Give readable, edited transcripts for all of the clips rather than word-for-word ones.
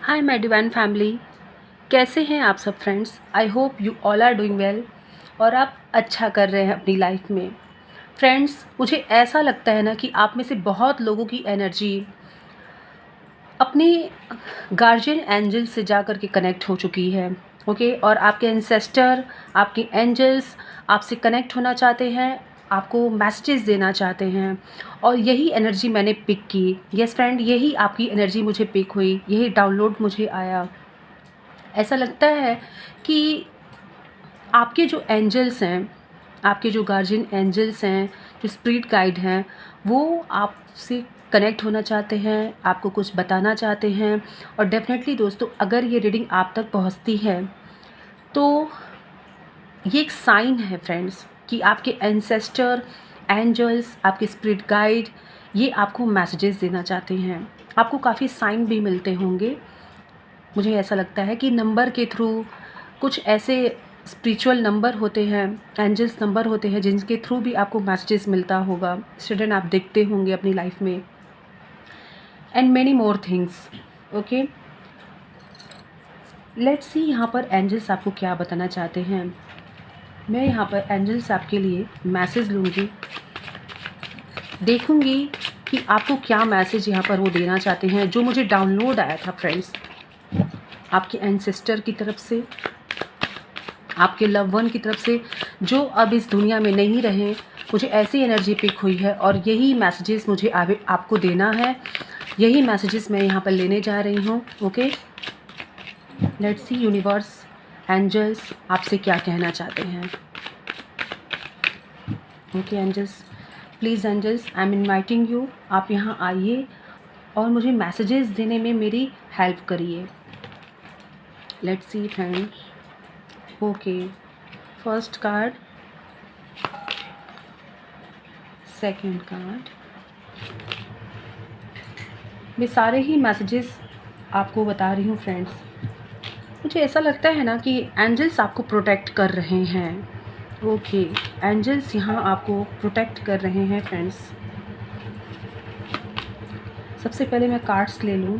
Hi my divine family, कैसे हैं आप सब friends. I hope you all are doing well और आप अच्छा कर रहे हैं अपनी लाइफ में। फ्रेंड्स, मुझे ऐसा लगता है ना कि आप में से बहुत लोगों की एनर्जी अपने गार्जियन एंजल से जा कर के कनेक्ट हो चुकी है। ओके, और आपके एंसेस्टर, आपके एंजल्स आपसे कनेक्ट होना चाहते हैं, आपको मैसेजेस देना चाहते हैं और यही एनर्जी मैंने पिक की। यस फ्रेंड, यही आपकी एनर्जी मुझे पिक हुई, यही डाउनलोड मुझे आया। ऐसा लगता है कि आपके जो एंजल्स हैं, आपके जो गार्जियन एंजल्स हैं, जो स्पिरिट गाइड हैं, वो आपसे कनेक्ट होना चाहते हैं, आपको कुछ बताना चाहते हैं। और डेफिनेटली दोस्तों, अगर ये रीडिंग आप तक पहुंचती है तो ये एक साइन है फ्रेंड्स कि आपके एंसेस्टर, एंजल्स, आपके स्पिरिट गाइड ये आपको मैसेजेस देना चाहते हैं। आपको काफ़ी साइन भी मिलते होंगे। मुझे ऐसा लगता है कि नंबर के थ्रू, कुछ ऐसे स्पिरिचुअल नंबर होते हैं, एंजल्स नंबर होते हैं जिनके थ्रू भी आपको मैसेजेस मिलता होगा। स्टूडेंट, आप देखते होंगे अपनी लाइफ में, and many more things. Okay, let's सी यहाँ पर एंजल्स आपको क्या बताना चाहते हैं। मैं यहाँ पर एंजल्स आपके लिए मैसेज लूँगी, देखूँगी कि आपको क्या मैसेज यहाँ पर वो देना चाहते हैं। जो मुझे डाउनलोड आया था फ्रेंड्स, आपके एंसेस्टर की तरफ से, आपके लव वन की तरफ से, जो अब इस दुनिया में नहीं रहे, मुझे ऐसी एनर्जी पिक हुई है और यही मैसेजेस मुझे आपको देना है। यही मैसेजेस मैं यहाँ पर लेने जा रही हूँ। Okay, let's see universe, angels आपसे क्या कहना चाहते हैं। Okay angels, please angels, I am inviting you, आप यहाँ आइए और मुझे मैसेजेस देने में मेरी हेल्प करिए। Let's see friends. Okay, first card, second card. मैं सारे ही मैसेजेस आपको बता रही हूँ फ्रेंड्स। मुझे ऐसा लगता है ना कि एंजल्स आपको प्रोटेक्ट कर रहे हैं। ओके, एंजल्स यहाँ आपको प्रोटेक्ट कर रहे हैं फ्रेंड्स। सबसे पहले मैं कार्ड्स ले लूँ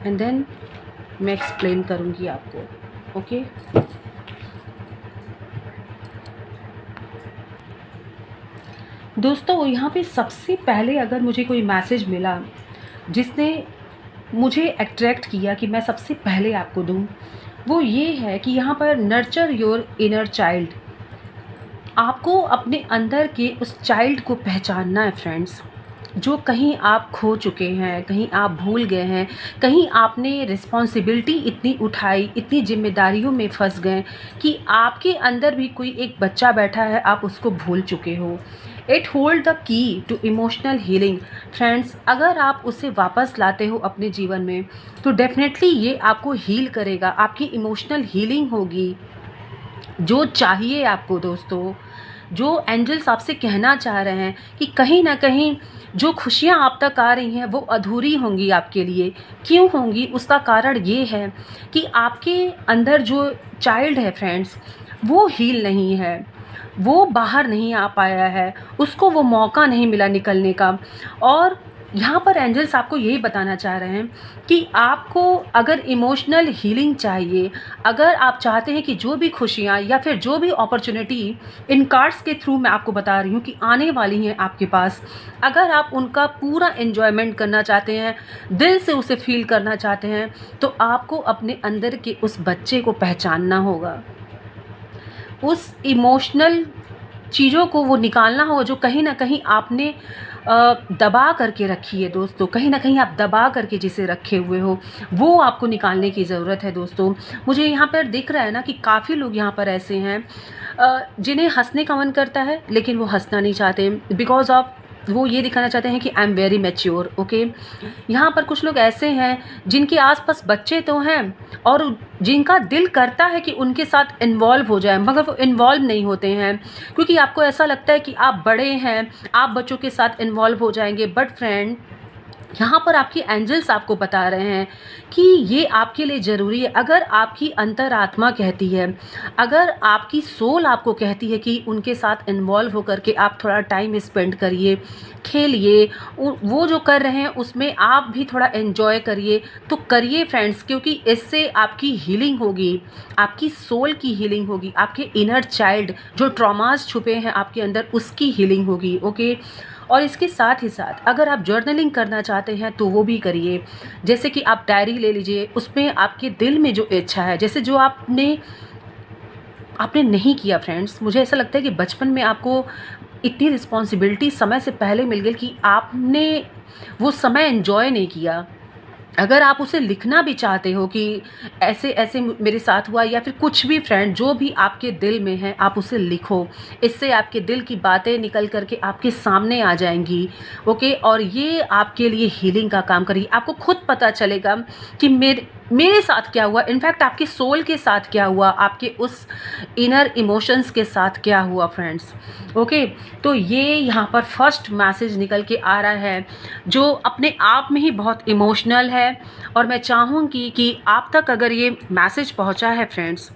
एंड देन मैं एक्सप्लेन करूँगी आपको। ओके, दोस्तों, यहाँ पे सबसे पहले अगर मुझे कोई मैसेज मिला जिसने मुझे अट्रैक्ट किया कि मैं सबसे पहले आपको दूँ, वो ये है कि यहाँ पर नर्चर योर इनर चाइल्ड। आपको अपने अंदर के उस चाइल्ड को पहचानना है फ्रेंड्स, जो कहीं आप खो चुके हैं, कहीं आप भूल गए हैं, कहीं आपने रिस्पॉन्सिबिलिटी इतनी उठाई, इतनी जिम्मेदारियों में फंस गए कि आपके अंदर भी कोई एक बच्चा बैठा है, आप उसको भूल चुके हो। It hold the key to emotional healing friends. अगर आप उसे वापस लाते हो अपने जीवन में तो डेफिनेटली ये आपको हील करेगा, आपकी इमोशनल हीलिंग होगी। जो चाहिए आपको दोस्तों, जो एंजल्स आपसे कहना चाह रहे हैं कि कहीं ना कहीं जो खुशियाँ आप तक आ रही हैं वो अधूरी होंगी आपके लिए। क्यों होंगी? उसका कारण ये है कि आपके अंदर जो चाइल्ड है फ्रेंड्स, वो हील नहीं है, वो बाहर नहीं आ पाया है, उसको वो मौका नहीं मिला निकलने का। और यहाँ पर एंजल्स आपको यही बताना चाह रहे हैं कि आपको अगर इमोशनल हीलिंग चाहिए, अगर आप चाहते हैं कि जो भी खुशियाँ या फिर जो भी अपॉर्चुनिटी इन कार्ड्स के थ्रू मैं आपको बता रही हूँ कि आने वाली हैं आपके पास, अगर आप उनका पूरा एन्जॉयमेंट करना चाहते हैं, दिल से उसे फील करना चाहते हैं, तो आपको अपने अंदर के उस बच्चे को पहचानना होगा। उस इमोशनल चीज़ों को वो निकालना होगा जो कहीं ना कहीं आपने दबा करके रखी है दोस्तों। कहीं ना कहीं आप दबा करके जिसे रखे हुए हो, वो आपको निकालने की ज़रूरत है दोस्तों। मुझे यहाँ पर दिख रहा है ना कि काफ़ी लोग यहाँ पर ऐसे हैं जिन्हें हंसने का मन करता है लेकिन वो हंसना नहीं चाहते, बिकॉज ऑफ वो ये दिखाना चाहते हैं कि I am very mature. Okay, यहाँ पर कुछ लोग ऐसे हैं जिनके आसपास बच्चे तो हैं और जिनका दिल करता है कि उनके साथ इन्वॉल्व हो जाए, मगर वो इन्वॉल्व नहीं होते हैं क्योंकि आपको ऐसा लगता है कि आप बड़े हैं, आप बच्चों के साथ इन्वॉल्व हो जाएंगे। बट फ्रेंड, यहाँ पर आपके एंजल्स आपको बता रहे हैं कि ये आपके लिए ज़रूरी है। अगर आपकी अंतरात्मा कहती है, अगर आपकी सोल आपको कहती है कि उनके साथ इन्वॉल्व होकर के आप थोड़ा टाइम स्पेंड करिए, खेलिए, वो जो कर रहे हैं उसमें आप भी थोड़ा एन्जॉय करिए, तो करिए फ्रेंड्स, क्योंकि इससे आपकी हीलिंग होगी, आपकी सोल की हीलिंग होगी, आपके इनर चाइल्ड जो ट्रॉमास छुपे हैं आपके अंदर उसकी हीलिंग होगी। ओके। और इसके साथ ही साथ अगर आप जर्नलिंग करना चाहते हैं तो वो भी करिए। जैसे कि आप डायरी ले लीजिए, उसमें आपके दिल में जो इच्छा है, जैसे जो आपने आपने नहीं किया फ्रेंड्स, मुझे ऐसा लगता है कि बचपन में आपको इतनी रिस्पॉन्सिबिलिटी समय से पहले मिल गई कि आपने वो समय एंजॉय नहीं किया। अगर आप उसे लिखना भी चाहते हो कि ऐसे ऐसे मेरे साथ हुआ, या फिर कुछ भी फ्रेंड जो भी आपके दिल में है आप उसे लिखो। इससे आपके दिल की बातें निकल करके आपके सामने आ जाएंगी। ओके। और ये आपके लिए हीलिंग का काम करेगी। आपको खुद पता चलेगा कि मेरे साथ क्या हुआ, इनफैक्ट आपके सोल के साथ क्या हुआ, आपके उस इनर इमोशंस के साथ क्या हुआ फ्रेंड्स। ओके। तो ये यहाँ पर फर्स्ट मैसेज निकल के आ रहा है जो अपने आप में ही बहुत इमोशनल है। और मैं चाहूँगी कि आप तक अगर ये मैसेज पहुँचा है फ्रेंड्स,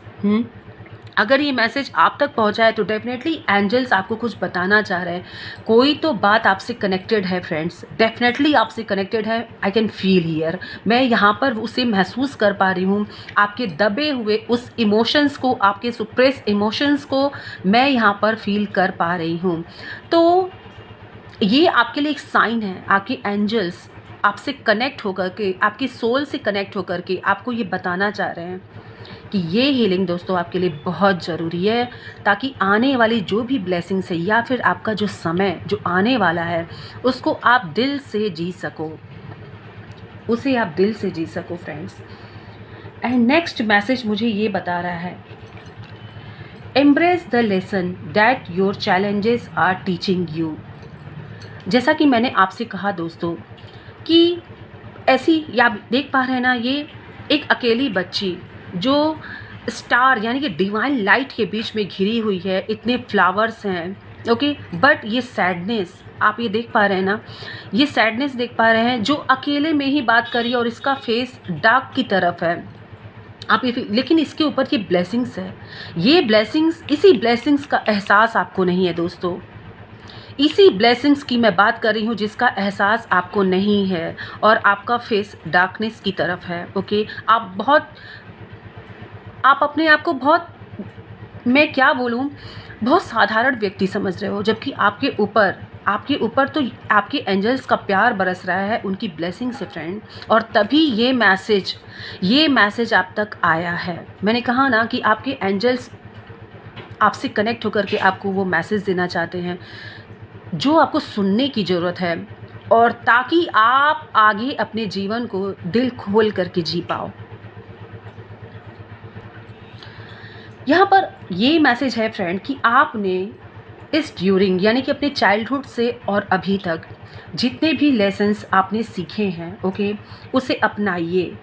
अगर ये मैसेज आप तक पहुंचा है तो डेफिनेटली एंजल्स आपको कुछ बताना चाह रहे हैं। कोई तो बात आपसे कनेक्टेड है फ्रेंड्स, डेफिनेटली आपसे कनेक्टेड है। आई कैन फील हियर, मैं यहाँ पर उसे महसूस कर पा रही हूँ। आपके दबे हुए उस इमोशंस को, आपके सुप्रेस इमोशंस को मैं यहाँ पर फील कर पा रही हूँ। तो ये आपके लिए एक साइन है। आपके एंजल्स आपसे कनेक्ट होकर के, आपकी सोल से कनेक्ट होकर के आपको ये बताना चाह रहे हैं कि ये हीलिंग दोस्तों आपके लिए बहुत ज़रूरी है, ताकि आने वाली जो भी ब्लेसिंग्स है या फिर आपका जो समय जो आने वाला है उसको आप दिल से जी सको, उसे आप दिल से जी सको फ्रेंड्स। एंड नेक्स्ट मैसेज मुझे ये बता रहा है, embrace the lesson that your challenges are teaching you. जैसा कि मैंने आपसे कहा दोस्तों कि ऐसी, या आप देख पा रहे हैं ना, ये एक अकेली बच्ची जो स्टार यानी कि डिवाइन लाइट के बीच में घिरी हुई है, इतने फ्लावर्स हैं। ओके। बट ये सैडनेस आप ये देख पा रहे हैं ना, ये सैडनेस देख पा रहे हैं जो अकेले में ही बात करी और इसका फेस डार्क की तरफ है। आप ये, लेकिन इसके ऊपर ये ब्लेसिंग्स है। ये ब्लेसिंग्स, इसी ब्लेसिंग्स का एहसास आपको नहीं है दोस्तों। इसी ब्लेसिंग्स की मैं बात कर रही हूँ जिसका एहसास आपको नहीं है, और आपका फेस डार्कनेस की तरफ है। ओके। आप अपने आप को बहुत, मैं क्या बोलूँ, बहुत साधारण व्यक्ति समझ रहे हो, जबकि आपके ऊपर तो आपके एंजल्स का प्यार बरस रहा है, उनकी ब्लेसिंग से फ्रेंड। और तभी ये मैसेज आप तक आया है। मैंने कहा ना कि आपके एंजल्स आपसे कनेक्ट होकर के आपको वो मैसेज देना चाहते हैं जो आपको सुनने की ज़रूरत है, और ताकि आप आगे अपने जीवन को दिल खोल करके जी पाओ। यहाँ पर ये मैसेज है फ्रेंड कि आपने इस ड्यूरिंग यानी कि अपने चाइल्डहुड से और अभी तक जितने भी लेसन्स आपने सीखे हैं, ओके, उसे अपनाइए।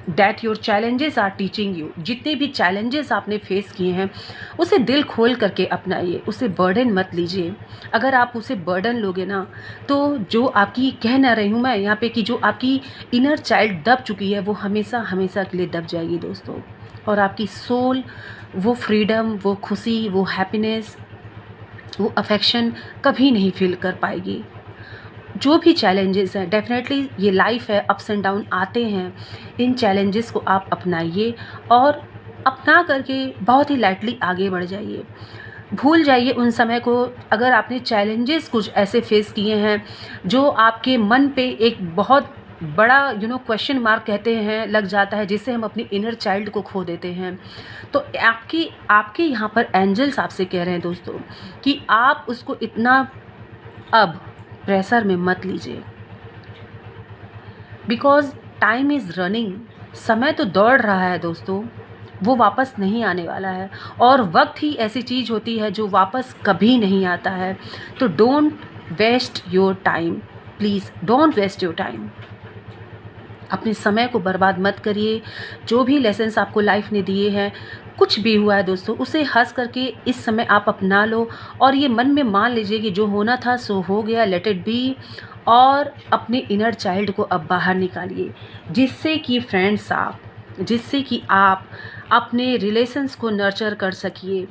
That your challenges are teaching you. जितने भी चैलेंजेस आपने फेस किए हैं उसे दिल खोल करके अपनाइए, उसे बर्डन मत लीजिए। अगर आप उसे बर्डन लोगे ना, तो जो आपकी, कह ना रही हूँ मैं यहाँ पे कि जो आपकी इनर चाइल्ड दब चुकी है वो हमेशा हमेशा के लिए दब जाएगी दोस्तों। और आपकी सोल वो फ्रीडम, वो खुशी, वो हैप्पीनेस, वो अफेक्शन कभी नहीं फील कर पाएगी। जो भी चैलेंजेस हैं, डेफिनेटली ये लाइफ है, अप्स एंड डाउन आते हैं। इन चैलेंजेस को आप अपनाइए और अपना करके बहुत ही लाइटली आगे बढ़ जाइए। भूल जाइए उन समय को। अगर आपने चैलेंजेस कुछ ऐसे फेस किए हैं जो आपके मन पे एक बहुत बड़ा क्वेश्चन मार्क कहते हैं लग जाता है, जिससे हम अपनी इनर चाइल्ड को खो देते हैं, तो आपके यहाँ पर एंजल्स आपसे कह रहे हैं दोस्तों कि आप उसको इतना अब प्रेशर में मत लीजिए, बिकॉज टाइम इज़ रनिंग। समय तो दौड़ रहा है दोस्तों, वो वापस नहीं आने वाला है। और वक्त ही ऐसी चीज़ होती है जो वापस कभी नहीं आता है। तो don't waste your time, please don't waste your time. अपने समय को बर्बाद मत करिए। जो भी लेसन्स आपको लाइफ ने दिए हैं, कुछ भी हुआ है दोस्तों, उसे हंस करके इस समय आप अपना लो और ये मन में मान लीजिए कि जो होना था सो हो गया, लेट इट बी। और अपने इनर चाइल्ड को अब बाहर निकालिए, जिससे कि आप अपने रिलेशंस को नर्चर कर सकिए।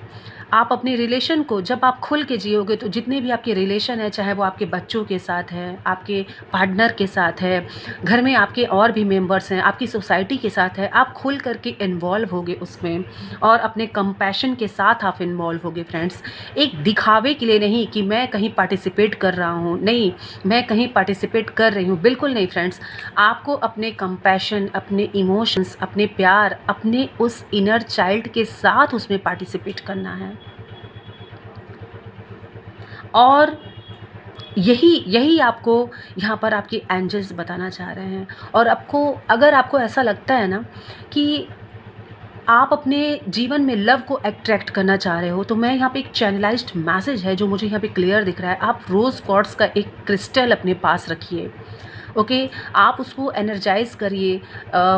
आप अपने रिलेशन को जब आप खुल के जियोगे तो जितने भी आपके रिलेशन हैं, चाहे वो आपके बच्चों के साथ हैं, आपके पार्टनर के साथ है, घर में आपके और भी मेंबर्स हैं, आपकी सोसाइटी के साथ है, आप खुल करके इन्वॉल्व होगे उसमें और अपने कंपैशन के साथ आप इन्वॉल्व होगे फ्रेंड्स। एक दिखावे के लिए नहीं कि मैं कहीं पार्टिसिपेट कर रहा हूँ, नहीं मैं कहीं पार्टिसिपेट कर रही हूँ, बिल्कुल नहीं फ्रेंड्स। आपको अपने कंपैशन, अपने इमोशंस, अपने प्यार, अपने उस इनर चाइल्ड के साथ उसमें पार्टिसिपेट करना है। और यही आपको यहाँ पर आपके एंजल्स बताना चाह रहे हैं। और अगर आपको ऐसा लगता है ना कि आप अपने जीवन में लव को अट्रैक्ट करना चाह रहे हो, तो मैं यहाँ पे एक चैनलाइज्ड मैसेज है जो मुझे यहाँ पे क्लियर दिख रहा है। आप रोज़ क्वार्ट्ज का एक क्रिस्टल अपने पास रखिए, ओके। आप उसको एनर्जाइज़ करिए,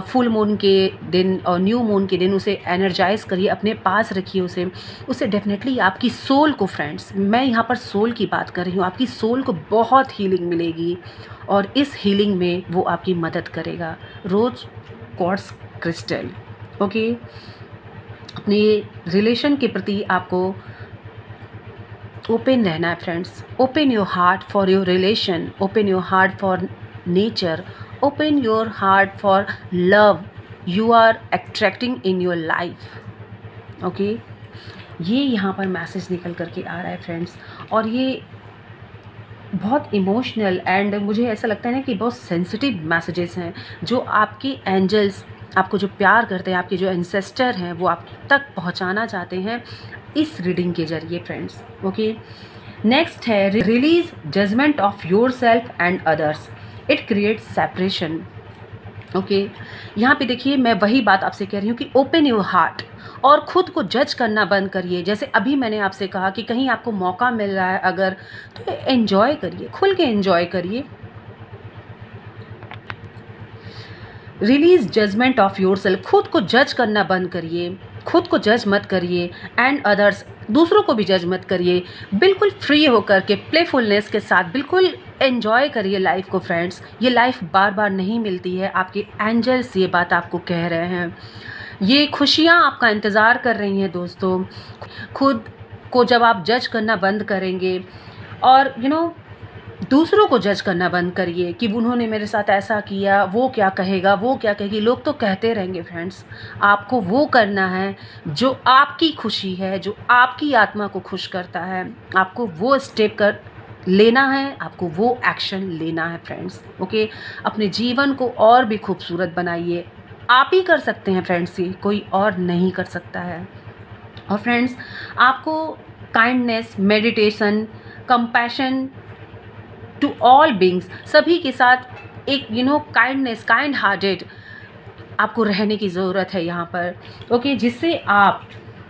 फुल मून के दिन और न्यू मून के दिन उसे एनर्जाइज़ करिए, अपने पास रखिए उससे डेफिनेटली आपकी सोल को, फ्रेंड्स मैं यहाँ पर सोल की बात कर रही हूँ, आपकी सोल को बहुत हीलिंग मिलेगी और इस हीलिंग में वो आपकी मदद करेगा। रोज़ क्वार्ट्ज क्रिस्टल, ओके। अपने रिलेशन के प्रति आपको ओपन रहना है friends. Open your heart for your relation, open your heart for nature, open your heart for love you are attracting in your life, okay. ये यहाँ पर मैसेज निकल करके आ रहा है फ्रेंड्स, और ये बहुत इमोशनल एंड मुझे ऐसा लगता है ना कि बहुत सेंसिटिव मैसेजेस हैं जो आपके एंजल्स आपको जो प्यार करते हैं, आपके जो एंसेस्टर हैं, वो आप तक पहुँचाना चाहते हैं इस रीडिंग के जरिए फ्रेंड्स, ओके। नेक्स्ट है release judgement of your self and others, it creates separation, okay. यहाँ पे देखिए मैं वही बात आपसे कह रही हूँ कि ओपन योर हार्ट और ख़ुद को जज करना बंद करिए। जैसे अभी मैंने आपसे कहा कि कहीं आपको मौका मिल रहा है अगर, तो एन्जॉय करिए, खुल के एन्जॉय करिए। Release judgement of your self, खुद को जज करना बंद करिए, खुद को जज मत करिए, एंड अदर्स, दूसरों को भी जज मत करिए। बिल्कुल फ्री होकर के प्लेफुलनेस के साथ बिल्कुल एन्जॉय करिए लाइफ को फ्रेंड्स। ये लाइफ बार बार नहीं मिलती है, आपके एंजल्स ये बात आपको कह रहे हैं। ये खुशियाँ आपका इंतज़ार कर रही हैं दोस्तों। खुद को जब आप जज करना बंद करेंगे और दूसरों को जज करना बंद करिए कि उन्होंने मेरे साथ ऐसा किया, वो क्या कहेगा, वो क्या कहेगी, लोग तो कहते रहेंगे फ्रेंड्स। आपको वो करना है जो आपकी खुशी है, जो आपकी आत्मा को खुश करता है। आपको वो स्टेप लेना है, आपको वो एक्शन लेना है फ्रेंड्स, ओके। अपने जीवन को और भी खूबसूरत बनाइए। आप ही कर सकते हैं फ्रेंड्स, ये कोई और नहीं कर सकता है। और फ्रेंड्स आपको kindness, meditation, compassion to all beings, सभी के साथ एक काइंडनेस, काइंड हार्टेड आपको रहने की ज़रूरत है यहाँ पर, ओके। जिससे आप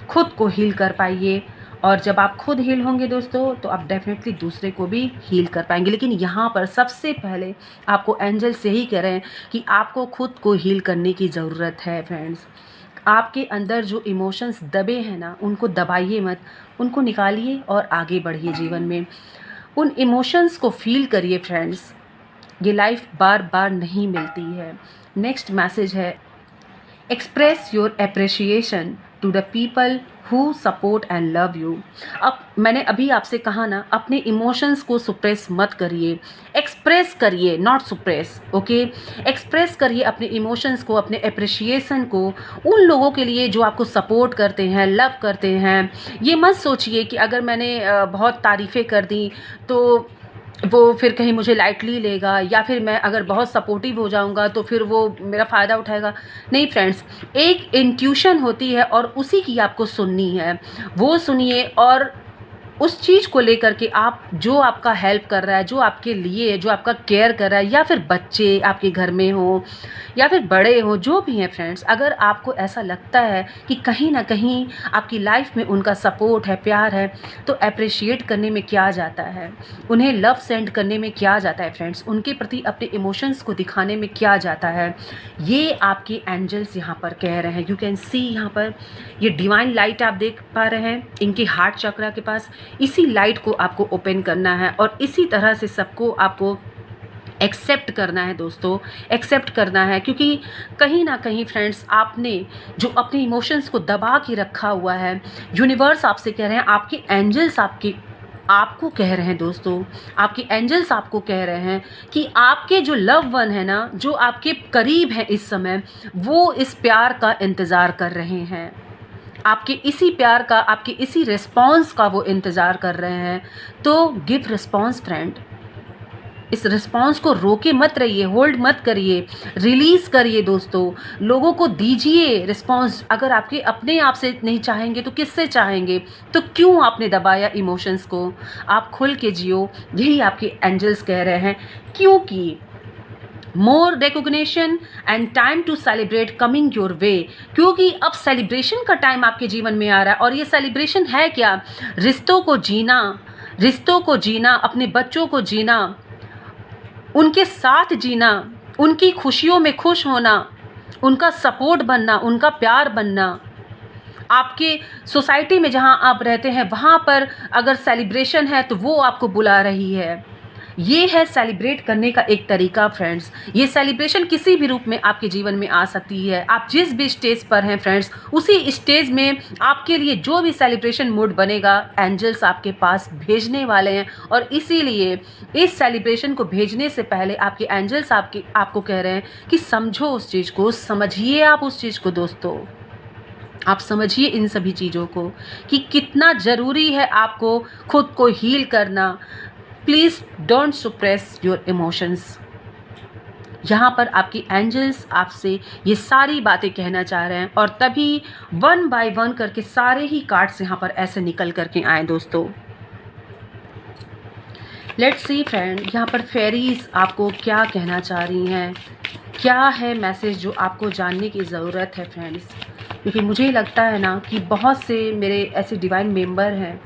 खुद को हील कर पाइए। और जब आप खुद हील होंगे दोस्तों तो आप डेफिनेटली दूसरे को भी हील कर पाएंगे। लेकिन यहाँ पर सबसे पहले आपको एंजल से ही कह रहे हैं कि आपको खुद को हील करने की ज़रूरत है फ्रेंड्स। आपके अंदर जो इमोशंस दबे हैं ना, उनको दबाइए मत, उनको निकालिए और आगे बढ़िए जीवन में। उन इमोशंस को फील करिए फ्रेंड्स, ये लाइफ बार बार नहीं मिलती है। नेक्स्ट मैसेज है express your appreciation to the people who support and love you. अब मैंने अभी आपसे कहा ना, अपने इमोशंस को सुप्रेस मत करिए, एक्सप्रेस करिए, नॉट सुप्रेस, ओके। एक्सप्रेस करिए अपने इमोशंस को, अपने एप्रिसिएशन को उन लोगों के लिए जो आपको सपोर्ट करते हैं, लव करते हैं। ये मत सोचिए कि अगर मैंने बहुत तारीफ़ें कर दी तो वो फिर कहीं मुझे लाइटली लेगा, या फिर मैं अगर बहुत सपोर्टिव हो जाऊंगा तो फिर वो मेरा फ़ायदा उठाएगा। नहीं फ्रेंड्स, एक इंट्यूशन होती है और उसी की आपको सुननी है। वो सुनिए और उस चीज़ को लेकर के आप, जो आपका हेल्प कर रहा है, जो आपके लिए, जो आपका केयर कर रहा है, या फिर बच्चे आपके घर में हो या फिर बड़े हो, जो भी हैं फ्रेंड्स, अगर आपको ऐसा लगता है कि कहीं ना कहीं आपकी लाइफ में उनका सपोर्ट है, प्यार है, तो अप्रिशिएट करने में क्या जाता है, उन्हें लव सेंड करने में क्या जाता है फ्रेंड्स, उनके प्रति अपने इमोशंस को दिखाने में क्या जाता है। ये आपके एंजल्स यहाँ पर कह रहे हैं। यू कैन सी यहाँ पर ये डिवाइन लाइट आप देख पा रहे हैं इनके हार्ट चक्रा के पास। इसी लाइट को आपको ओपन करना है और इसी तरह से सबको आपको एक्सेप्ट करना है दोस्तों, एक्सेप्ट करना है, क्योंकि कहीं ना कहीं फ्रेंड्स आपने जो अपने इमोशंस को दबा के रखा हुआ है, यूनिवर्स आपसे कह रहे हैं, आपके एंजल्स आपको कह रहे हैं दोस्तों, आपके एंजल्स आपको कह रहे हैं कि आपके जो लव वन है ना, जो आपके करीब हैं इस समय, वो इस प्यार का इंतज़ार कर रहे हैं, आपके इसी प्यार का, आपके इसी रिस्पॉन्स का वो इंतज़ार कर रहे हैं। तो गिव रिस्पॉन्स फ्रेंड, इस रिस्पॉन्स को रोके मत रहिए, होल्ड मत करिए, रिलीज़ करिए दोस्तों, लोगों को दीजिए रिस्पॉन्स। अगर आपके अपने आप से नहीं चाहेंगे तो किससे चाहेंगे? तो क्यों आपने दबाया इमोशंस को? आप खुल के जियो, यही आपके एंजल्स कह रहे हैं, क्योंकि more recognition and time to celebrate coming your way, क्योंकि अब सेलिब्रेशन का टाइम आपके जीवन में आ रहा है। और ये सेलिब्रेशन है क्या? रिश्तों को जीना, रिश्तों को जीना, अपने बच्चों को जीना, उनके साथ जीना, उनकी खुशियों में खुश होना, उनका सपोर्ट बनना, उनका प्यार बनना। आपके सोसाइटी में जहाँ आप रहते हैं वहाँ पर अगर सेलिब्रेशन है तो वो आपको बुला रही है। ये है सेलिब्रेट करने का एक तरीका फ्रेंड्स। ये सेलिब्रेशन किसी भी रूप में आपके जीवन में आ सकती है। आप जिस भी स्टेज पर हैं फ्रेंड्स, उसी स्टेज में आपके लिए जो भी सेलिब्रेशन मूड बनेगा, एंजल्स आपके पास भेजने वाले हैं। और इसीलिए इस सेलिब्रेशन को भेजने से पहले आपके एंजल्स आपको कह रहे हैं कि समझो उस चीज़ को, समझिए आप उस चीज़ को दोस्तों। आप समझिए इन सभी चीज़ों को कि कितना ज़रूरी है आपको खुद को हील करना। Please don't suppress your emotions. यहाँ पर आपकी एंजल्स आपसे ये सारी बातें कहना चाह रहे हैं, और तभी वन बाय वन करके सारे ही कार्ड्स यहाँ पर ऐसे निकल करके आए दोस्तों। लेट्स सी फ्रेंड, यहाँ पर फेरीज आपको क्या कहना चाह रही हैं, क्या है मैसेज जो आपको जानने की ज़रूरत है फ्रेंड्स। क्योंकि मुझे लगता है ना कि बहुत से मेरे ऐसे डिवाइन मेंबर हैं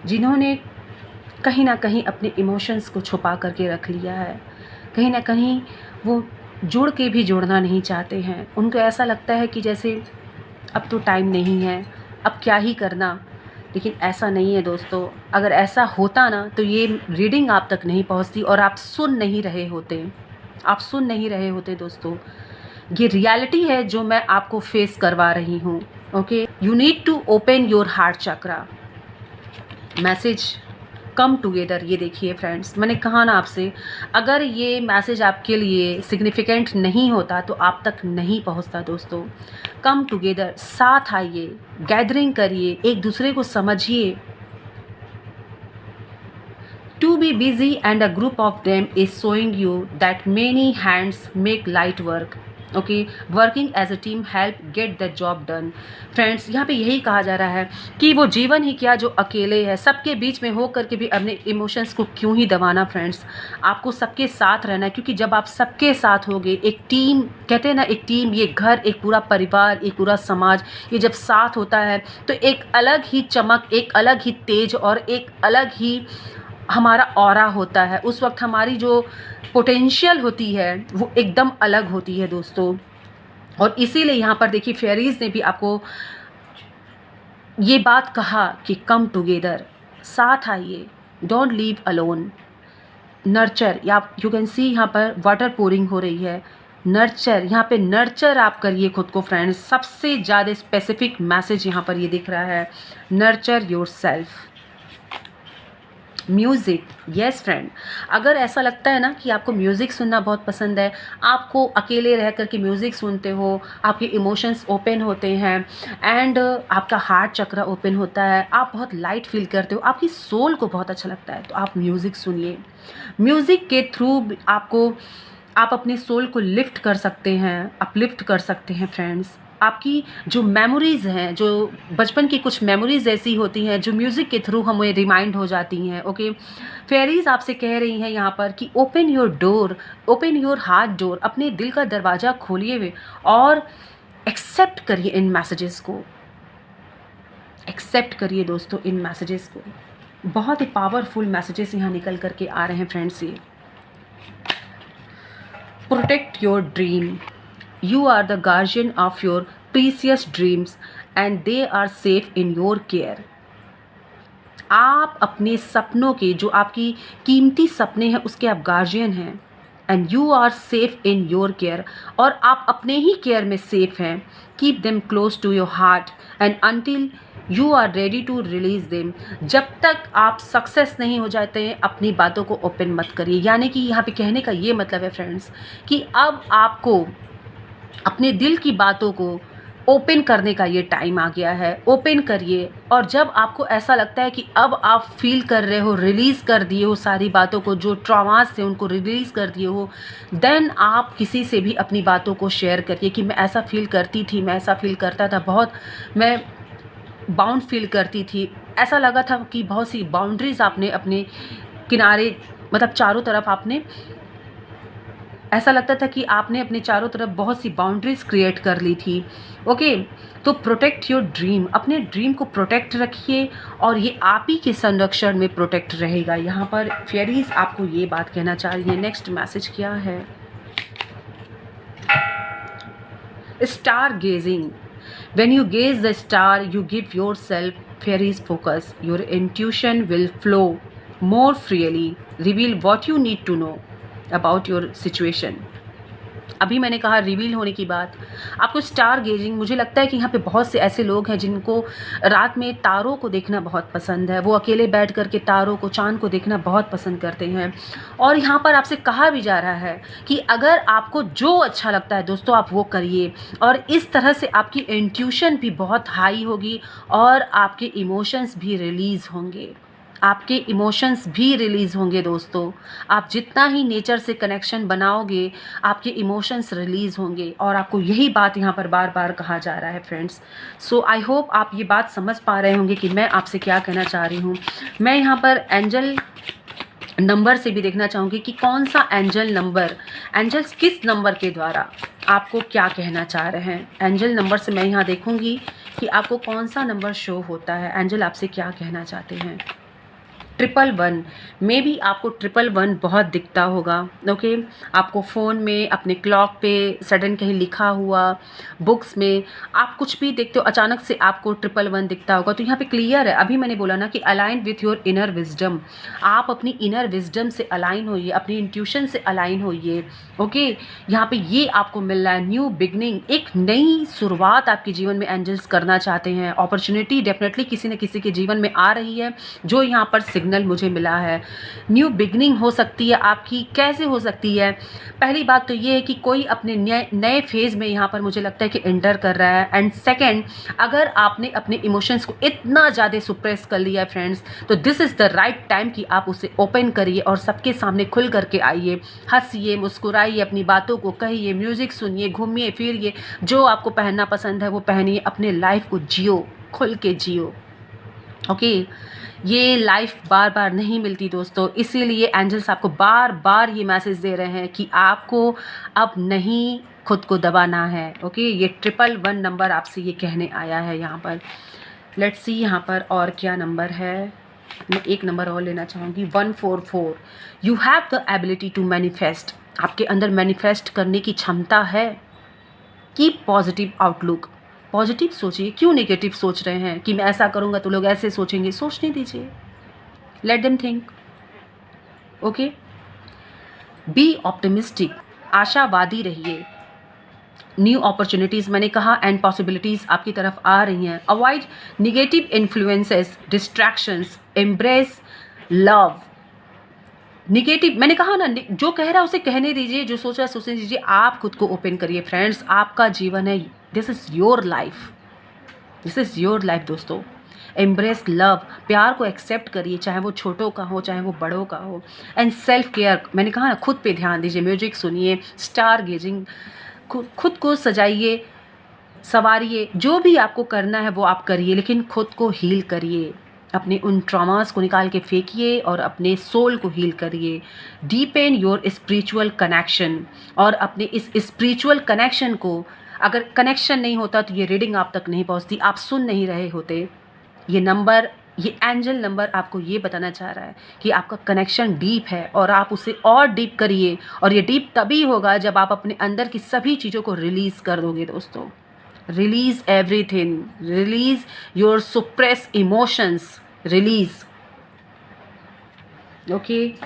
जिन्होंने कहीं ना कहीं अपने इमोशंस को छुपा करके रख लिया है। कहीं ना कहीं वो जुड़ के भी जुड़ना नहीं चाहते हैं। उनको ऐसा लगता है कि जैसे अब तो टाइम नहीं है, अब क्या ही करना। लेकिन ऐसा नहीं है दोस्तों। अगर ऐसा होता ना तो ये रीडिंग आप तक नहीं पहुंचती और आप सुन नहीं रहे होते, आप सुन नहीं रहे होते दोस्तों। ये रियलिटी है जो मैं आपको फेस करवा रही हूँ। Okay, you need to open your heart chakra. Message come together. ये देखिए फ्रेंड्स, मैंने कहा ना आपसे, अगर ये मैसेज आपके लिए सिग्निफिकेंट नहीं होता तो आप तक नहीं पहुंचता दोस्तों। कम टुगेदर, साथ आइए, गैदरिंग करिए, एक दूसरे को समझिए। To be busy and a group of them is showing you that many hands make light work. Okay, working as a team help get the job done. Friends, यहाँ पे यही कहा जा रहा है कि वो जीवन ही क्या जो अकेले है, सबके बीच में हो करके भी अपने इमोशंस को क्यों ही दबाना। फ्रेंड्स, आपको सबके साथ रहना है, क्योंकि जब आप सबके साथ होगे, एक टीम, कहते हैं ना एक टीम, ये घर, एक पूरा परिवार, एक पूरा समाज, ये जब साथ होता है तो एक अलग ही चमक, एक अलग ही तेज और एक अलग ही हमारा ऑरा होता है। उस वक्त हमारी जो पोटेंशियल होती है वो एकदम अलग होती है दोस्तों। और इसीलिए यहाँ पर देखिए फेरीज ने भी आपको ये बात कहा कि कम टुगेदर, साथ आइए, डोंट लीव अलोन। नर्चर, या यू कैन सी यहाँ पर वाटर पोरिंग हो रही है। नर्चर, यहाँ पे नर्चर आप करिए खुद को फ्रेंड्स। सबसे ज़्यादा स्पेसिफिक मैसेज यहाँ पर ये दिख रहा है, nurture your self. Music, yes friend, अगर ऐसा लगता है ना कि आपको म्यूज़िक सुनना बहुत पसंद है, आपको अकेले रह कर के म्यूज़िक सुनते हो, आपके इमोशंस ओपन होते हैं एंड आपका हार्ट चक्र ओपन होता है, आप बहुत लाइट फील करते हो, आपकी सोल को बहुत अच्छा लगता है, तो आप म्यूज़िक सुनिए। म्यूज़िक के थ्रू आप अपने सोल को लिफ्ट कर सकते हैं, अपलिफ्ट कर सकते हैं फ्रेंड्स। आपकी जो मेमोरीज़ हैं, जो बचपन की कुछ मेमोरीज़ ऐसी होती हैं जो म्यूज़िक के थ्रू हमें रिमाइंड हो जाती हैं। ओके, फेरीज आपसे कह रही हैं यहाँ पर कि open your door, open your heart door, अपने दिल का दरवाज़ा खोलिए हुए और एक्सेप्ट करिए इन मैसेजेस को, एक्सेप्ट करिए दोस्तों इन मैसेजेस को। बहुत ही पावरफुल मैसेजेस यहाँ निकल करके आ रहे हैं फ्रेंड्स। ये protect your dream, you are the guardian of your precious dreams and they are safe in your care. आप अपने सपनों के, जो आपकी कीमती सपने हैं, उसके आप गार्जियन हैं and you are safe in your care, और आप अपने ही केयर में सेफ हैं. Keep them close to your heart and until you are ready to release them. जब तक आप सक्सेस नहीं हो जाते हैं अपनी बातों को ओपन मत करिए. यानी कि यहाँ पे कहने का ये मतलब है फ्रेंड्स कि अब आपको अपने दिल की बातों को ओपन करने का ये टाइम आ गया है. ओपन करिए, और जब आपको ऐसा लगता है कि अब आप फील कर रहे हो, रिलीज़ कर दिए हो सारी बातों को, जो ट्रॉमास थे उनको रिलीज़ कर दिए हो, देन आप किसी से भी अपनी बातों को शेयर करिए कि मैं ऐसा फील करती थी, मैं ऐसा फील करता था, बहुत मैं बाउंड फील करती थी, ऐसा लगा था कि बहुत सी बाउंड्रीज़ आपने अपने किनारे, मतलब चारों तरफ आपने, ऐसा लगता था कि आपने अपने चारों तरफ बहुत सी बाउंड्रीज क्रिएट कर ली थी. ओके, तो प्रोटेक्ट योर ड्रीम, अपने ड्रीम को प्रोटेक्ट रखिए और ये आप ही के संरक्षण में प्रोटेक्ट रहेगा. यहाँ पर फेयरीज आपको ये बात कहना चाह रही है. नेक्स्ट मैसेज क्या है? Star gazing. When you gaze the star, you give yourself fairies focus. Your intuition will flow more freely. Reveal what you need to know about your situation. अभी मैंने कहा रिवील होने की बात. आपको स्टार गेजिंग, मुझे लगता है कि यहाँ पे बहुत से ऐसे लोग हैं जिनको रात में तारों को देखना बहुत पसंद है. वो अकेले बैठ कर के तारों को, चाँद को देखना बहुत पसंद करते हैं. और यहाँ पर आपसे कहा भी जा रहा है कि अगर आपको जो अच्छा लगता है दोस्तों आप वो करिए, और इस तरह से आपकी इंट्यूशन भी बहुत हाई होगी और आपके इमोशंस भी रिलीज़ होंगे. आपके इमोशंस भी रिलीज़ होंगे दोस्तों. आप जितना ही नेचर से कनेक्शन बनाओगे आपके इमोशंस रिलीज़ होंगे, और आपको यही बात यहाँ पर बार बार कहा जा रहा है फ्रेंड्स. सो आई होप आप ये बात समझ पा रहे होंगे कि मैं आपसे क्या कहना चाह रही हूँ. मैं यहाँ पर एंजल नंबर से भी देखना चाहूँगी कि कौन सा एंजल नंबर, एंजल्स किस नंबर के द्वारा आपको क्या कहना चाह रहे हैं. एंजल नंबर से मैं यहाँ देखूँगी कि आपको कौन सा नंबर शो होता है, एंजल आपसे क्या कहना चाहते हैं. 111. मे बी आपको 111 बहुत दिखता होगा. ओके, आपको फ़ोन में, अपने क्लॉक पे सडन कहीं लिखा हुआ, बुक्स में आप कुछ भी देखते हो, अचानक से आपको 111 दिखता होगा. तो यहाँ पे क्लियर है, अभी मैंने बोला ना कि align with your inner wisdom. आप अपनी इनर विजडम से अलाइन होइए, अपनी इंट्यूशन से अलाइन होइए. ओके, यहाँ पे ये आपको मिल रहा है न्यू बिगनिंग, एक नई शुरुआत आपके जीवन में एंजल्स करना चाहते हैं. अपॉर्चुनिटी डेफिनेटली किसी न किसी के जीवन में आ रही है, जो यहाँ पर सिग्नल मुझे मिला है. न्यू बिगनिंग हो सकती है आपकी. कैसे हो सकती है? पहली बात तो ये है कि कोई अपने नए फेज़ में यहाँ पर मुझे लगता है कि एंटर कर रहा है. एंड सेकंड, अगर आपने अपने इमोशंस को इतना ज़्यादा सुप्रेस कर लिया है फ्रेंड्स, तो this is the right time कि आप उसे ओपन करिए और सबके सामने खुल करके आइए. हंसिए, मुस्कुराइए, अपनी बातों को कहिए, म्यूज़िक सुनिए, घूमिए फिरिए, जो आपको पहनना पसंद है वो पहनिए, अपने लाइफ को जियो, खुल के जियो. ओके, ये लाइफ बार बार नहीं मिलती दोस्तों, इसीलिए एंजल्स आपको बार बार ये मैसेज दे रहे हैं कि आपको अब नहीं खुद को दबाना है. ओके, ये 111 नंबर आपसे ये कहने आया है यहाँ पर. लेट्स सी यहाँ पर और क्या नंबर है. मैं एक नंबर और लेना चाहूँगी, 144. You have the ability to manifest. आपके अंदर मैनिफेस्ट करने की क्षमता है. Keep positive outlook. पॉजिटिव सोचिए, क्यों नेगेटिव सोच रहे हैं कि मैं ऐसा करूँगा तो लोग ऐसे सोचेंगे. सोचने दीजिए, let them think. Okay, be optimistic. आशावादी रहिए. न्यू अपॉर्चुनिटीज़ मैंने कहा एंड पॉसिबिलिटीज़ आपकी तरफ आ रही हैं. Avoid negative influences, distractions, embrace love. Negative मैंने कहा ना, जो कह रहा है उसे कहने दीजिए, जो सोच रहा है सोचने दीजिए. आप खुद को ओपन करिए फ्रेंड्स. आपका जीवन है, this is your life, this is your life दोस्तों. Embrace love. प्यार को एक्सेप्ट करिए, चाहे वो छोटों का हो चाहे वो बड़ों का हो. एंड सेल्फ केयर, मैंने कहा ना, खुद पे ध्यान दीजिए. म्यूजिक सुनिए, स्टार गेजिंग, खुद को सजाइए, संवारिए. जो भी आपको करना है वो आप करिए, लेकिन खुद को हील करिए. अपने उन ट्रॉमास को निकाल के फेंकिए और अपने सोल को हील करिए. डीपेन योर स्पिरिचुअल कनेक्शन. और अपने इस स्पिरिचुअल कनेक्शन को, अगर कनेक्शन नहीं होता तो ये रीडिंग आप तक नहीं पहुंचती, आप सुन नहीं रहे होते. ये नंबर, ये एंजल नंबर आपको ये बताना चाह रहा है कि आपका कनेक्शन डीप है और आप उसे और डीप करिए. और ये डीप तभी होगा जब आप अपने अंदर की सभी चीज़ों को रिलीज़ कर दोगे दोस्तों. Release everything. Release your suppressed emotions. Release. Okay.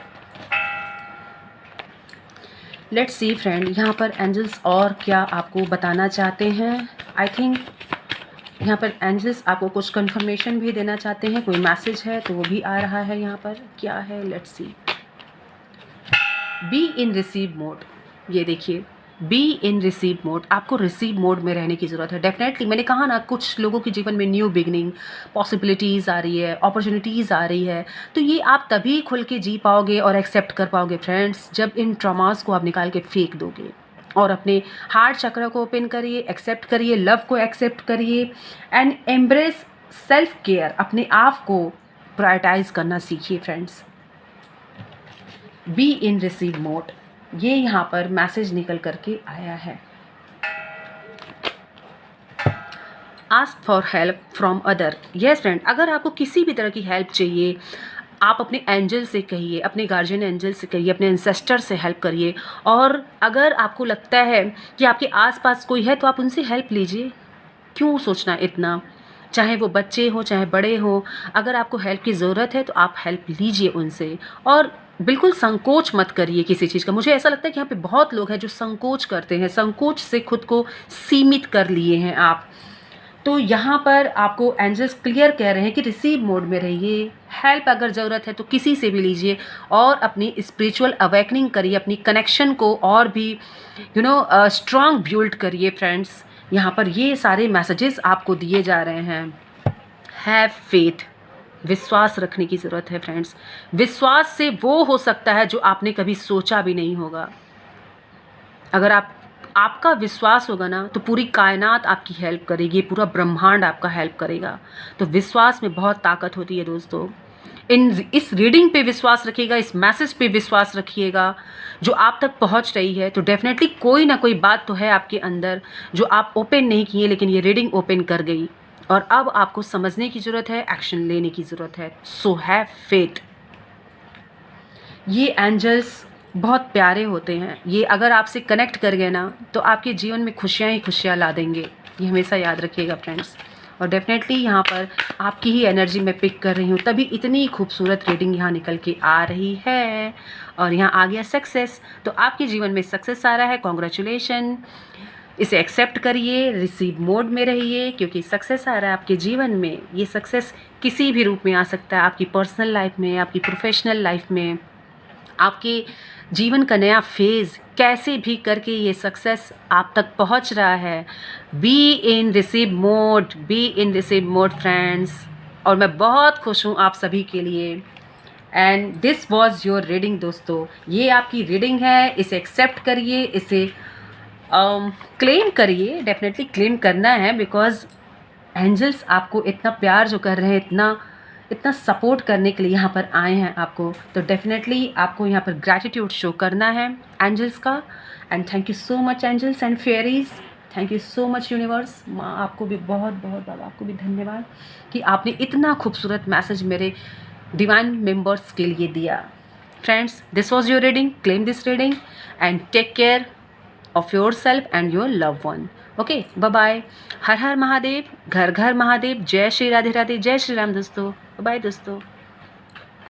Let's see friend, यहाँ पर एंजल्स और क्या आपको बताना चाहते हैं। आई थिंक यहाँ पर एंजल्स आपको कुछ कंफर्मेशन भी देना चाहते हैं, कोई मैसेज है तो वो भी आ रहा है। यहाँ पर क्या है, let's see. Be in receive mode, ये देखिए, बी इन रिसीव मोड, आपको रिसीव मोड में रहने की ज़रूरत है। डेफिनेटली मैंने कहा ना, कुछ लोगों के जीवन में न्यू बिगनिंग, पॉसिबिलिटीज़ आ रही है, अपॉर्चुनिटीज़ आ रही है, तो ये आप तभी खुल के जी पाओगे और एक्सेप्ट कर पाओगे फ्रेंड्स, जब इन ट्रॉमास को आप निकाल के फेंक दोगे और अपने हार्ट चक्र को ओपन करिए, एक्सेप्ट करिए, लव को एक्सेप्ट करिए एंड एम्ब्रेस सेल्फ केयर। अपने आप को प्रायोरिटाइज करना सीखिए friends. Be in receive mode, ये यहाँ पर मैसेज निकल करके आया है। Ask for help from other. Yes friend, अगर आपको किसी भी तरह की हेल्प चाहिए, आप अपने एंजल से कहिए, अपने गार्जियन एंजल से कहिए, अपने एंसेस्टर से हेल्प करिए। और अगर आपको लगता है कि आपके आसपास कोई है तो आप उनसे हेल्प लीजिए। क्यों सोचना इतना, चाहे वो बच्चे हो चाहे बड़े हो, अगर आपको हेल्प की ज़रूरत है तो आप हेल्प लीजिए उनसे। और बिल्कुल संकोच मत करिए किसी चीज़ का। मुझे ऐसा लगता है कि यहाँ पे बहुत लोग हैं जो संकोच करते हैं, संकोच से खुद को सीमित कर लिए हैं आप। तो यहाँ पर आपको एंजल्स क्लियर कह रहे हैं कि रिसीव मोड में रहिए, हेल्प अगर ज़रूरत है तो किसी से भी लीजिए और अपनी स्पिरिचुअल अवेकनिंग करिए, अपनी कनेक्शन को और भी स्ट्रॉन्ग बिल्ड करिए फ्रेंड्स। यहाँ पर ये सारे मैसेजेस आपको दिए जा रहे हैं। हैव फेथ, विश्वास रखने की ज़रूरत है फ्रेंड्स। विश्वास से वो हो सकता है जो आपने कभी सोचा भी नहीं होगा। अगर आपका विश्वास होगा ना तो पूरी कायनात आपकी हेल्प करेगी, पूरा ब्रह्मांड आपका हेल्प करेगा। तो विश्वास में बहुत ताकत होती है दोस्तों। इस रीडिंग पे विश्वास रखिएगा, इस मैसेज पे विश्वास रखिएगा जो आप तक पहुंच रही है। तो डेफिनेटली कोई ना कोई बात तो है आपके अंदर जो आप ओपन नहीं किए, लेकिन ये रीडिंग ओपन कर गई और अब आपको समझने की ज़रूरत है, एक्शन लेने की ज़रूरत है। So have faith. ये एंजल्स बहुत प्यारे होते हैं, ये अगर आपसे कनेक्ट कर गए ना तो आपके जीवन में खुशियाँ ही खुशियाँ ला देंगे। ये हमेशा याद रखिएगा फ्रेंड्स। और डेफिनेटली यहाँ पर आपकी ही एनर्जी मैं पिक कर रही हूँ, तभी इतनी खूबसूरत रीडिंग यहाँ निकल के आ रही है। और यहाँ आ गया सक्सेस, तो आपके जीवन में सक्सेस आ रहा है। कॉन्ग्रेचुलेशन, इसे एक्सेप्ट करिए, रिसीव मोड में रहिए, क्योंकि सक्सेस आ रहा है आपके जीवन में। ये सक्सेस किसी भी रूप में आ सकता है, आपकी पर्सनल लाइफ में, आपकी प्रोफेशनल लाइफ में, आपके जीवन का नया फेज़, कैसे भी करके ये सक्सेस आप तक पहुंच रहा है। Be in receive mode, be in receive mode friends. और मैं बहुत खुश हूँ आप सभी के लिए। And this was your reading दोस्तों, ये आपकी रीडिंग है, इसे एक्सेप्ट करिए, इसे क्लेम करिए। डेफिनेटली क्लेम करना है, बिकॉज एंजल्स आपको इतना प्यार जो कर रहे हैं, इतना सपोर्ट करने के लिए यहाँ पर आए हैं आपको। तो डेफिनेटली आपको यहाँ पर ग्रैटिट्यूड शो करना है एंजल्स का। And thank you so much angels and fairies, thank you so much universe. माँ आपको भी बहुत बहुत बाबा आपको भी धन्यवाद कि आपने इतना खूबसूरत मैसेज मेरे डिवाइन मेंबर्स के लिए दिया। Friends, this was your reading, claim this reading and take care of your self and your love one. Okay, bye bye. हर हर महादेव, घर घर महादेव। जय श्री राधे राधे, जय श्री राम दोस्तों। बाय दोस्तों।